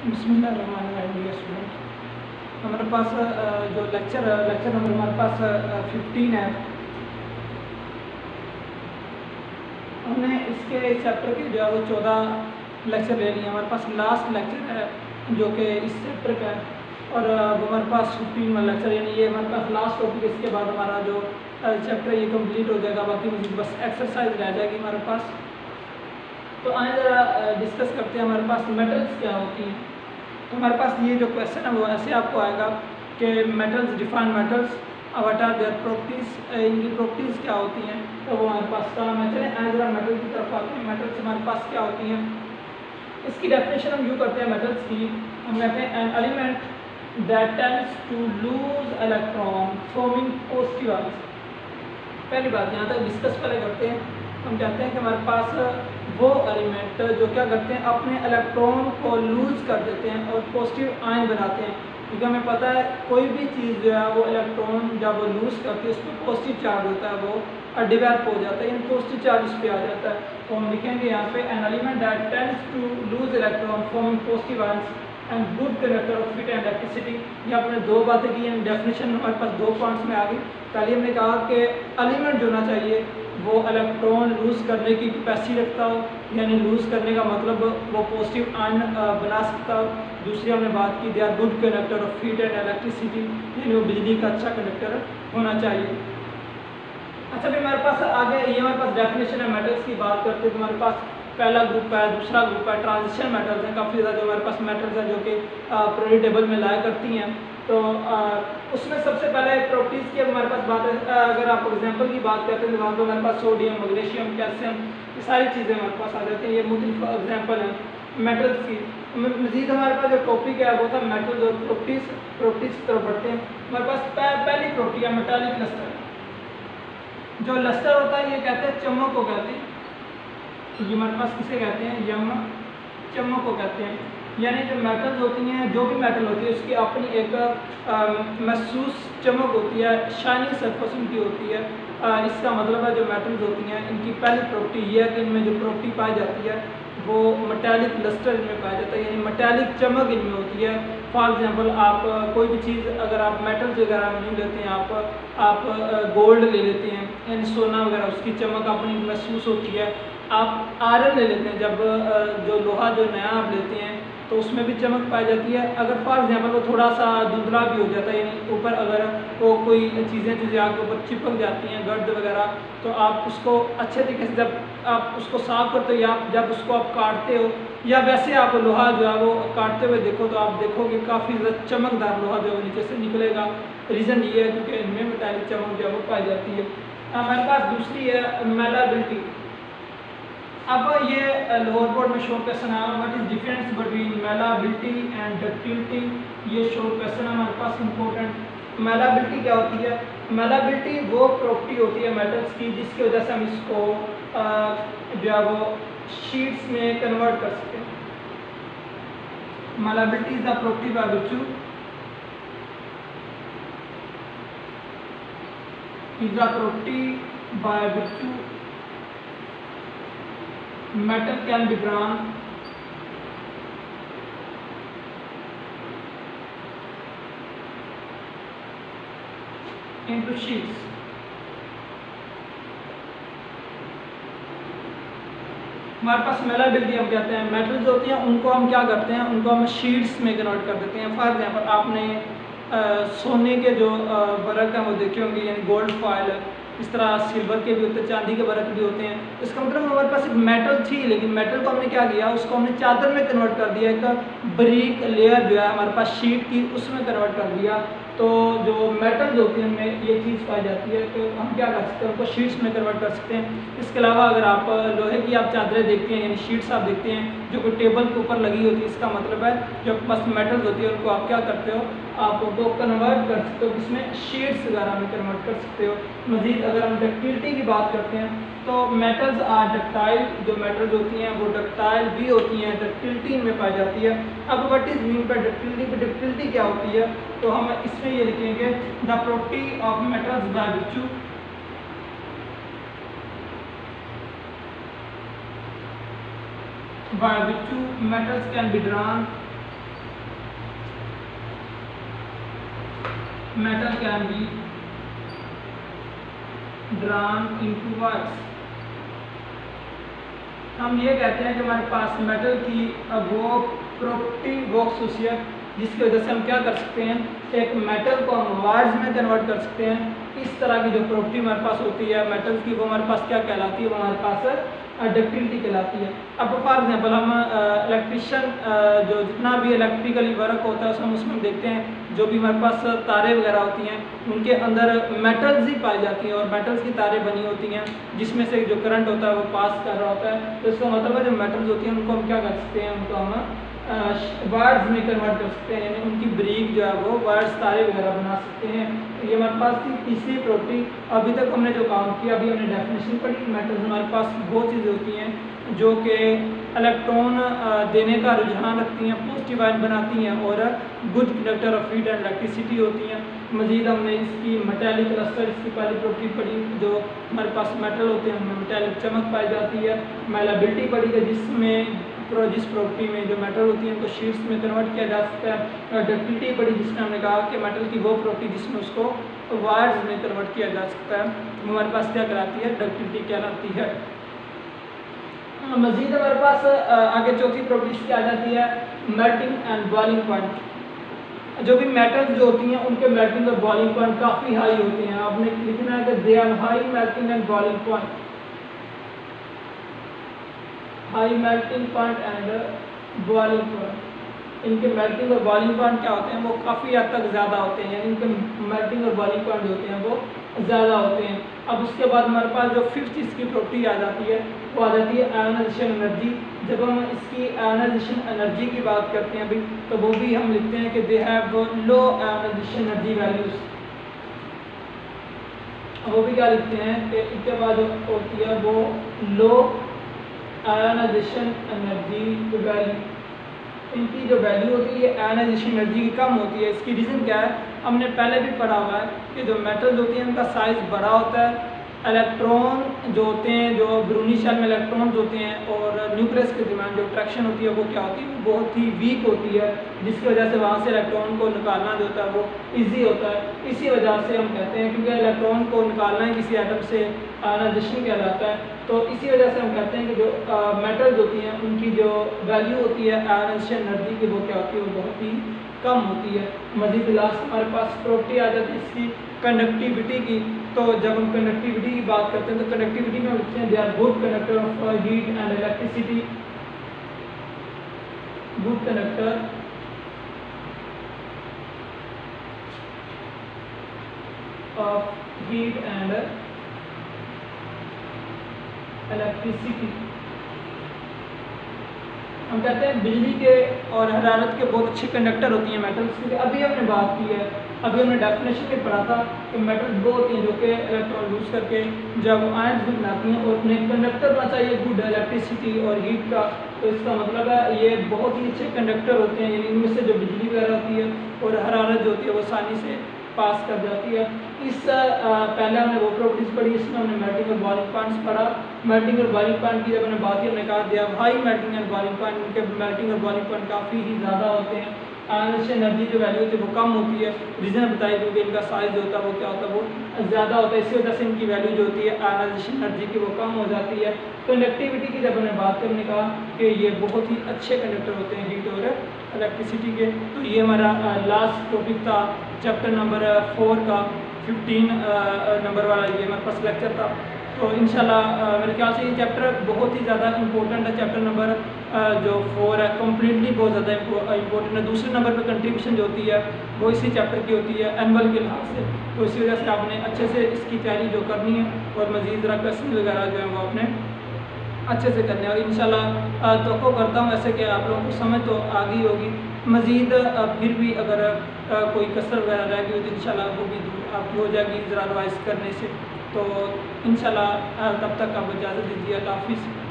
बिस्मिल्लाहिर्रहमानिर्रहीम dear student, हमारे पास जो लेक्चर नंबर हमारे पास 15 है। हमने इसके चैप्टर के जो है वो 14 लेक्चर ले लिए। हमारे पास लास्ट लेक्चर है जो कि इस चैप्टर का है और वो हमारे पास 15वां लेक्चर, यानी ये हमारे पास लास्ट टॉपिक। इसके बाद हमारा जो चैप्टर ये कंप्लीट हो जाएगा, बाकी मजीद बस एक्सरसाइज रह जाएगी हमारे पास। तो आए ज़रा डिस्कस करते हैं हमारे पास मेटल्स क्या होती हैं। तो हमारे पास ये जो क्वेश्चन है वो ऐसे आपको आएगा कि metals, define metals, what are their properties, इनकी प्रॉपर्टीज़ क्या होती हैं। तो वो हमारे पास काम है। चलें आए ज़रा मेटल की तरफ आते हैं। मेटल्स हमारे पास क्या होती हैं, इसकी डेफिनेशन हम यूँ करते हैं मेटल्स की। हम कहते हैं an element that tends to lose electron forming positive ions. पहली बात यहाँ तक डिस्कस पहले करते हैं। हम कहते हैं कि हमारे पास वो एलिमेंट जो क्या करते हैं, अपने इलेक्ट्रॉन को लूज कर देते हैं और पॉजिटिव आयन बनाते हैं। क्योंकि हमें पता है कोई भी चीज़ जो है वो इलेक्ट्रॉन जब वो लूज करती है उस पर पॉजिटिव चार्ज होता है, वो डिवेलप हो जाता है, यानी पॉजिटिव चार्ज इस पर आ जाता है। तो हम लिखेंगे यहाँ पे an element that tends to lose electron forming positive ions and good conductor of heat and electricity. ये आपने दो बातें की हैं। डेफिनेशन हमारे पास दो पॉइंट्स में आ गई। पहले हमने कहा कि एलिमेंट जो होना चाहिए वो इलेक्ट्रॉन लूज़ करने की कैपेसिटी रखता हो, यानी लूज़ करने का मतलब वो पॉजिटिव आयन बना सकता हो। दूसरी हमने बात की they are good conductor of heat and electricity, यानी वो बिजली का अच्छा कंडक्टर होना चाहिए। अच्छा भी हमारे पास आगे ये हमारे पास डेफिनेशन है मेटल्स की बात करते हैं। तो हमारे पास पहला ग्रुप है, दूसरा ग्रुप है, ट्रांजिशन मेटल्स हैं। काफ़ी ज़्यादा जो हमारे पास मेटल्स हैं जो कि पीरियोडिक टेबल में लाया करती हैं। तो उसमें सबसे पहले प्रॉपर्टीज़ की हमारे पास बात है। अगर आप एग्जांपल की बात करते हैं तो वहाँ पर हमारे पास सोडियम, मैग्नीशियम, कैल्शियम, ये सारी चीज़ें हमारे पास आ जाती हैं। ये मुख्तलिफ एग्जांपल हैं मेटल्स की। मज़ीद हमारे पास जो टॉपिक है वो था मेटल्स और प्रॉपर्टीज़ की तरफ बढ़ते हैं। हमारे पास पहली प्रॉपर्टी है मेटालिक लस्टर। जो लस्टर होता है ये कहते हैं चमक को कहते हैं। ये हमारे पास किसे कहते हैं, चमक को कहते हैं। यानी जो मेटल्स होती हैं, जो भी मेटल होती है उसकी अपनी एक महसूस चमक होती है, शाइनी सरफेस उनकी होती है। इसका मतलब है जो मेटल्स होती हैं इनकी पहली प्रॉपर्टी ये है कि इनमें जो प्रॉपर्टी पाई जाती है वो मेटालिक लस्टर इनमें पाया जाता है, यानी मेटालिक चमक इनमें होती है। फॉर एग्जांपल आप कोई भी चीज़ अगर आप मेटल्स वगैरह नहीं लेते हैं, आप गोल्ड ले लेते हैं, यानी सोना वगैरह, उसकी चमक अपनी महसूस होती है। आप आयरन ले लेते हैं, जब जो लोहा जो नया आप लेते हैं तो उसमें भी चमक पाई जाती है। अगर फॉर एग्जांपल वो थोड़ा सा धुंधला भी हो जाता है, यानी ऊपर अगर वो कोई चीज़ें जो आग के ऊपर चिपक जाती हैं, गर्द वगैरह, तो आप उसको अच्छे तरीके से जब आप उसको साफ करते हो या जब उसको आप काटते हो या वैसे आप लोहा जो है वो काटते हुए देखो तो आप देखोगे काफ़ी ज़्यादा चमकदार लोहा जो है नीचे से निकलेगा। रीज़न ये है क्योंकि इनमें मेटालिक चमक जो है वो पाई जाती है। हमारे पास दूसरी है मेलाबिलिटी। अब ये लोअर बोर्ड में शो क्वेश्चन आया, what is difference between malleability and ductility. ये शो क्वेश्चन हमारे पास इंपॉर्टेंट। मेलाबिलिटी क्या होती है? मेलाबिलिटी वो प्रॉपर्टी होती है मेटल्स की जिसकी वजह से हम इसको जो है वो शीट्स में कन्वर्ट कर सकते हैं। Malleability is the property by which metal can be drawn into sheets। हमारे पास मेलाबिलिटी हम कहते हैं मेटल्स होती हैं उनको हम क्या करते हैं, उनको हम शीट्स में कन्वर्ट कर देते हैं। फॉर एग्जांपल आपने सोने के जो वर्क हैं वो देखे होंगे, यानी गोल्ड फॉयल, इस तरह सिल्वर के भी होते हैं, चांदी के वर्क भी होते हैं। इसका मतलब हमारे पास एक मेटल थी, लेकिन मेटल को हमने क्या किया, उसको हमने चादर में कन्वर्ट कर दिया, एक बारीक लेयर जो है हमारे पास शीट की उसमें कन्वर्ट कर दिया। तो जो मेटल्स होती हैं उनमें ये चीज़ पाई जाती है कि हम क्या कर सकते हैं, उनको शीट्स में कन्वर्ट कर सकते हैं। इसके अलावा अगर आप लोहे की आप चादरें देखते हैं, यानी शीट्स आप देखते हैं जो कि टेबल के ऊपर लगी होती है, इसका मतलब है जो बस मेटल्स होती है उनको आप क्या करते हो, आप उनको कन्वर्ट कर सकते हो, जिसमें शीट्स वगैरह में कन्वर्ट कर सकते हो। मज़ीद अगर हम डक्टिलिटी की बात करते हैं तो मेटल्स आर डक्टाइल। जो मेटल्स होती हैं वो डक्टाइल भी होती हैं, डक्टिलिटी में पाई जाती है। अब what is mean by ductility, ductility क्या होती है, तो हम इसमें ये लिखेंगे the property of metals by which metals can be drawn metal can be drawn into words। हम ये कहते हैं कि हमारे पास मेटल की वो प्रॉपर्टी वो खसूसियत जिसकी वजह से हम क्या कर सकते हैं, एक मेटल को हम वर्ड्स में कन्वर्ट कर सकते हैं। इस तरह की जो प्रॉपर्टी हमारे पास होती है मेटल की, वो हमारे पास क्या कहलाती है, वो हमारे पास डक्टिलिटी कहलाती है। अब फॉर एग्जाम्पल हम इलेक्ट्रिशियन जो जितना भी इलेक्ट्रिकली वर्क होता है उसमें देखते हैं जो भी हमारे पास तारे वगैरह होती हैं उनके अंदर मेटल्स ही पाई जाती हैं और मेटल्स की तारें बनी होती हैं जिसमें से जो करंट होता है वो पास कर रहा होता है। तो इसका मतलब है जो मेटल्स होती हैं उनको हम क्या कर सकते हैं, उनको हम वर्ड्स में कन्वर्ट कर सकते हैं, यानी उनकी ब्रीक जो है वो वर्ड्स तारे वगैरह बना सकते हैं। ये हमारे पास थी तीसरी प्रॉपर्टी। अभी तक हमने जो काम किया, अभी हमने डेफिनेशन पढ़ी। मेटल्स हमारे पास वो चीज़ें होती हैं जो कि इलेक्ट्रॉन देने का रुझान रखती हैं, पॉजिटिव आयन बनाती हैं और good conductor of heat and electricity होती हैं। मज़ीद हमने इसकी मेटेलिक क्लस्टर, इसकी पहली प्रॉपर्टी पढ़ी, जो हमारे पास मेटल होते हैं उनमें मेटेलिक चमक पाई जाती है। मेलाबिलिटी पढ़ी है जिस प्रॉपर्टी में जो मेटल होती है उनको शीट्स में कन्वर्ट किया जा सकता है। डक्टिलिटी पढ़ी जिसमें हमने कहा कि मेटल की वो प्रॉपर्टी जिसमें उसको वायर्स में कन्वर्ट किया जा सकता है, वो हमारे पास क्या कराती है, डक्टिलिटी कहलाती है। मज़ीद हमारे पास आगे चौथी प्रॉपर्टी क्या आ जाती है, मेल्टिंग एंड बॉइलिंग पॉइंट। जो भी मेटल्स जो होती हैं उनके मेल्टिंग और बॉइलिंग पॉइंट काफ़ी हाई होते हैं। आपने लिखना है कि they are high melting and boiling point, high melting point and boiling point. इनके मेल्टिंग और बॉइलिंग पॉइंट क्या होते हैं, वो काफ़ी हद तक ज़्यादा होते हैं, यानी इनके मेल्टिंग और बॉइलिंग पॉइंट होते हैं वो ज़्यादा होते हैं। अब उसके बाद हमारे पास जो फिफ्थ इसकी प्रॉपर्टी आ जाती है वो आ जाती है आयोनाइजेशन एनर्जी। जब हम इसकी आयोनाइजेशन एनर्जी की बात करते हैं अभी, तो वो भी हम लिखते हैं कि they have low ionisation energy values. वो भी क्या लिखते हैं कि इसके बाद जो होती है वो लो आयोनाइजेशन एनर्जी वैल्यू। इनकी जो वैल्यू होती है ये आयोनाइजेशन एनर्जी की कम होती है। इसकी रीज़न क्या है, हमने पहले भी पढ़ा हुआ है कि जो मेटल्स होती हैं उनका साइज़ बड़ा होता है, इलेक्ट्रॉन जो होते हैं, जो ब्रूनी शेल में इलेक्ट्रॉन्स होते हैं और न्यूक्लियस के दरमियान जो अट्रैक्शन होती है वो क्या होती है, वो बहुत ही वीक होती है, जिसकी वजह से वहाँ से इलेक्ट्रॉन को निकालना जो होता है वो ईजी होता है। इसी वजह से हम कहते हैं, क्योंकि इलेक्ट्रॉन को निकालना ही किसी एटम से आयोनाइजेशन कहलाता है, तो इसी वजह से हम कहते हैं कि जो मेटल्स होती हैं उनकी जो वैल्यू होती है आयोनाइजेशन एनर्जी की, वो क्या होती है, वो बहुत ही कम होती है। मज़ीद लास्ट हमारे पास प्रॉपर्टी आ जाती है इसकी कंडक्टिविटी की। तो जब हम कंडक्टिविटी की बात करते हैं तो कंडक्टिविटी में लिखते हैं they are good conductor of heat and electricity, good conductor of heat and electricity. हम कहते हैं बिजली के और हरारत के बहुत अच्छे कंडक्टर होती हैं मेटल्स, क्योंकि अभी हमने बात की है, अभी हमने डेफिनेशन में पढ़ा था कि मेटल्स वो होती हैं जो कि इलेक्ट्रॉन लूज करके जब आयंस भी बनाती हैं और उन्हें कंडक्टर होना चाहिए गुड इलेक्ट्रिसिटी और हीट का। तो इसका मतलब है ये बहुत ही अच्छे कंडक्टर होते हैं, यानी इनमें से जो बिजली वगैरह होती है और हरारत जो होती है वो आसानी से पास कर जाती है। इस पहले हमने वो प्रॉपर्टीज पढ़ी, इसमें हमने मेल्टिंग और बॉइलिंग पॉइंट्स पढ़ा। मेल्टिंग और बॉइलिंग पॉइंट की जब हमने बात की, हमने कहा दिया high melting and boiling point, उनके मेल्टिंग और बॉइलिंग पॉइंट काफ़ी ही ज़्यादा होते हैं। आयोनाइजेशन एनर्जी जो वैल्यू होती है वो कम होती है, रीज़न बताई क्योंकि इनका साइज जो होता है वो क्या होता है, वो ज़्यादा होता है, इसी वजह से इनकी वैल्यू जो होती है आयोनाइजेशन एनर्जी की वो कम हो जाती है। कंडक्टिविटी की जब हमने बात की, हमने कहा कि ये बहुत ही अच्छे कंडक्टर होते हैं हीट और इलेक्ट्रिसिटी के। तो ये हमारा लास्ट टॉपिक था चैप्टर नंबर 4 का, 15 नंबर वाला ये हमारे पास लेक्चर था। तो इंशाल्लाह मेरे ख्याल से ये चैप्टर बहुत ही ज़्यादा इंपॉर्टेंट है। चैप्टर नंबर जो 4 है कम्प्लीटली बहुत ज़्यादा इंपॉर्टेंट है। दूसरे नंबर पर कंट्रीब्यूशन जो होती है वो इसी चैप्टर की होती है एनुअल के लिहाज से, तो इसी वजह से आपने अच्छे से इसकी तैयारी जो करनी है और मज़ीद ज़रा क्वेश्चन वगैरह जो है वो आपने अच्छे से करने हैं। इंशाल्लाह तो करता हूँ ऐसे कि आप लोगों को समझ तो आ गई होगी। मज़ीद फिर भी अगर कोई कसर वगैरह रह गई तो इंशाल्लाह वो भी दूर आपकी हो जाएगी ज़रा रिवाइज़ करने से। तो इंशाल्लाह तब तक आप इजाज़त दीजिए। अल्लाह हाफ़िज़।